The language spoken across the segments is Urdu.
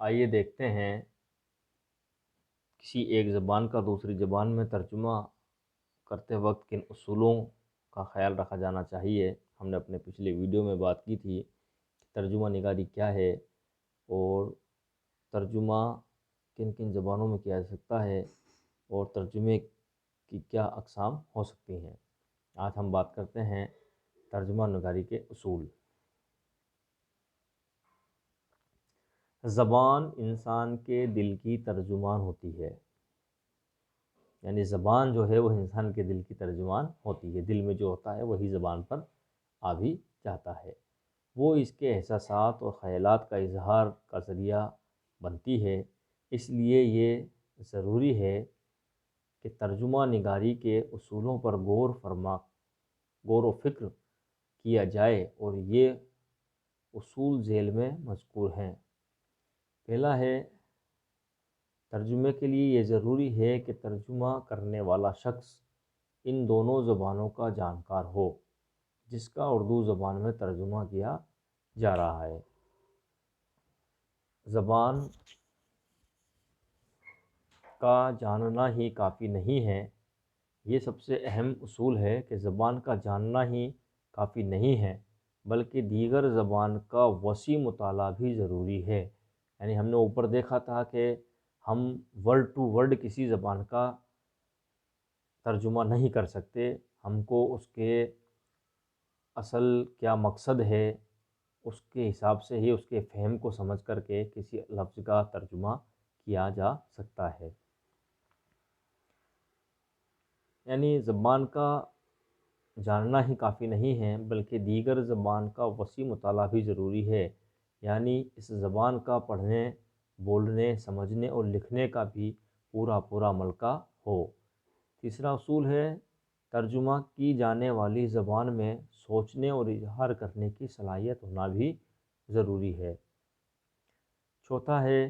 آئیے دیکھتے ہیں کسی ایک زبان کا دوسری زبان میں ترجمہ کرتے وقت کن اصولوں کا خیال رکھا جانا چاہیے۔ ہم نے اپنے پچھلے ویڈیو میں بات کی تھی کہ ترجمہ نگاری کیا ہے اور ترجمہ کن کن زبانوں میں کیا جا سکتا ہے اور ترجمے کی کیا اقسام ہو سکتی ہیں۔ آج ہم بات کرتے ہیں ترجمہ نگاری کے اصول۔ زبان انسان کے دل کی ترجمان ہوتی ہے، یعنی زبان جو ہے وہ انسان کے دل کی ترجمان ہوتی ہے۔ دل میں جو ہوتا ہے وہی زبان پر آ بھی جاتا ہے۔ وہ اس کے احساسات اور خیالات کا اظہار کا ذریعہ بنتی ہے۔ اس لیے یہ ضروری ہے کہ ترجمہ نگاری کے اصولوں پر غور و فکر کیا جائے، اور یہ اصول ذیل میں مذکور ہیں۔ پہلا ہے، ترجمے کے لیے یہ ضروری ہے کہ ترجمہ کرنے والا شخص ان دونوں زبانوں کا جانکار ہو جس کا اردو زبان میں ترجمہ کیا جا رہا ہے۔ زبان کا جاننا ہی کافی نہیں ہے۔ یہ سب سے اہم اصول ہے کہ زبان کا جاننا ہی کافی نہیں ہے، بلکہ دیگر زبان کا وسیع مطالعہ بھی ضروری ہے۔ یعنی ہم نے اوپر دیکھا تھا کہ ہم ورڈ ٹو ورڈ کسی زبان کا ترجمہ نہیں کر سکتے۔ ہم کو اس کے اصل کیا مقصد ہے اس کے حساب سے ہی اس کے فہم کو سمجھ کر کے کسی لفظ کا ترجمہ کیا جا سکتا ہے۔ یعنی زبان کا جاننا ہی کافی نہیں ہے، بلکہ دیگر زبان کا وسیع مطالعہ بھی ضروری ہے۔ یعنی اس زبان کا پڑھنے، بولنے، سمجھنے اور لکھنے کا بھی پورا ملکہ ہو۔ تیسرا اصول ہے، ترجمہ کی جانے والی زبان میں سوچنے اور اظہار کرنے کی صلاحیت ہونا بھی ضروری ہے۔ چوتھا ہے،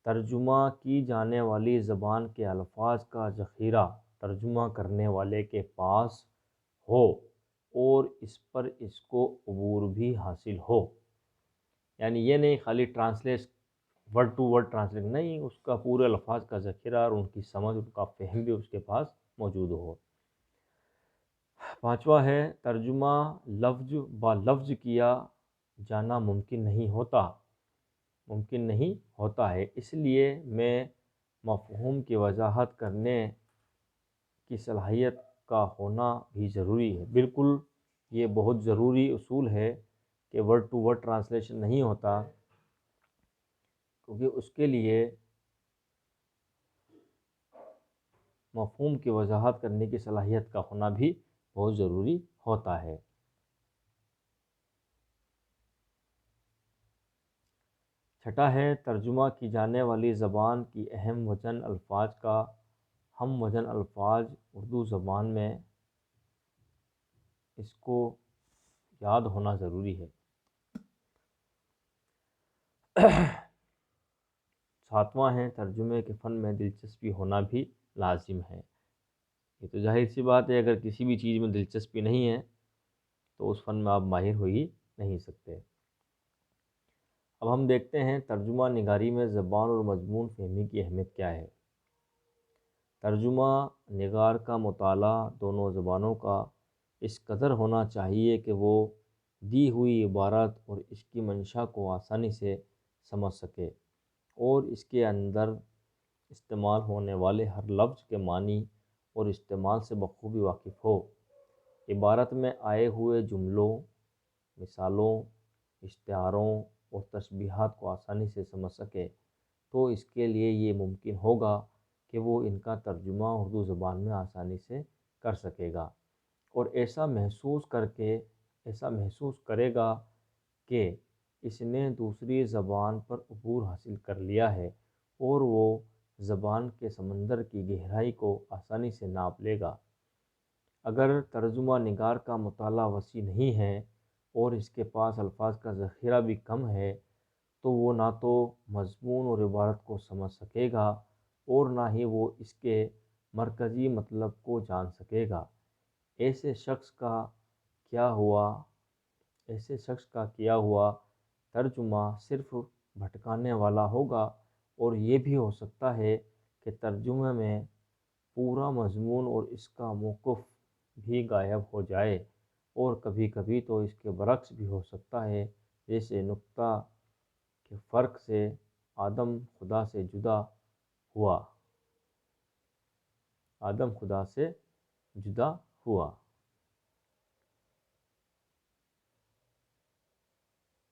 ترجمہ کی جانے والی زبان کے الفاظ کا ذخیرہ ترجمہ کرنے والے کے پاس ہو اور اس پر اس کو عبور بھی حاصل ہو۔ یعنی یہ نہیں خالی ورڈ ٹو ورڈ ٹرانسلیٹ نہیں، اس کا پورے الفاظ کا ذخیرہ اور ان کی سمجھ، ان کا فہم بھی اس کے پاس موجود ہو۔ پانچواں ہے، ترجمہ لفظ با لفظ کیا جانا ممکن نہیں ہوتا ہے۔ اس لیے میں مفہوم کی وضاحت کرنے کی صلاحیت کا ہونا بھی ضروری ہے۔ بالکل یہ بہت ضروری اصول ہے کہ ورڈ ٹو ورڈ ٹرانسلیشن نہیں ہوتا، کیونکہ اس کے لیے مفہوم کی وضاحت کرنے کی صلاحیت کا ہونا بھی بہت ضروری ہوتا ہے۔ چھٹا ہے، ترجمہ کی جانے والی زبان کی اہم وزن الفاظ کا ہم وزن الفاظ اردو زبان میں اس کو یاد ہونا ضروری ہے۔ ساتواں ہے، ترجمے کے فن میں دلچسپی ہونا بھی لازم ہے۔ یہ تو ظاہر سی بات ہے، اگر کسی بھی چیز میں دلچسپی نہیں ہے تو اس فن میں آپ ماہر ہو ہی نہیں سکتے۔ اب ہم دیکھتے ہیں ترجمہ نگاری میں زبان اور مضمون فہمی کی اہمیت کیا ہے۔ ترجمہ نگار کا مطالعہ دونوں زبانوں کا اس قدر ہونا چاہیے کہ وہ دی ہوئی عبارت اور اس کی منشا کو آسانی سے سمجھ سکے اور اس کے اندر استعمال ہونے والے ہر لفظ کے معنی اور استعمال سے بخوبی واقف ہو۔ عبارت میں آئے ہوئے جملوں، مثالوں، اشتہاروں اور تشبیہات کو آسانی سے سمجھ سکے تو اس کے لیے یہ ممکن ہوگا کہ وہ ان کا ترجمہ اردو زبان میں آسانی سے کر سکے گا، اور ایسا محسوس کرے گا کہ اس نے دوسری زبان پر عبور حاصل کر لیا ہے اور وہ زبان کے سمندر کی گہرائی کو آسانی سے ناپ لے گا۔ اگر ترجمہ نگار کا مطالعہ وسیع نہیں ہے اور اس کے پاس الفاظ کا ذخیرہ بھی کم ہے تو وہ نہ تو مضمون اور عبارت کو سمجھ سکے گا اور نہ ہی وہ اس کے مرکزی مطلب کو جان سکے گا۔ ایسے شخص کا کیا ہوا ترجمہ صرف بھٹکانے والا ہوگا، اور یہ بھی ہو سکتا ہے کہ ترجمے میں پورا مضمون اور اس کا موقف بھی غائب ہو جائے، اور کبھی کبھی تو اس کے برعکس بھی ہو سکتا ہے، جیسے نقطہ کے فرق سے آدم خدا سے جدا ہوا، آدم خدا سے جدا ہوا۔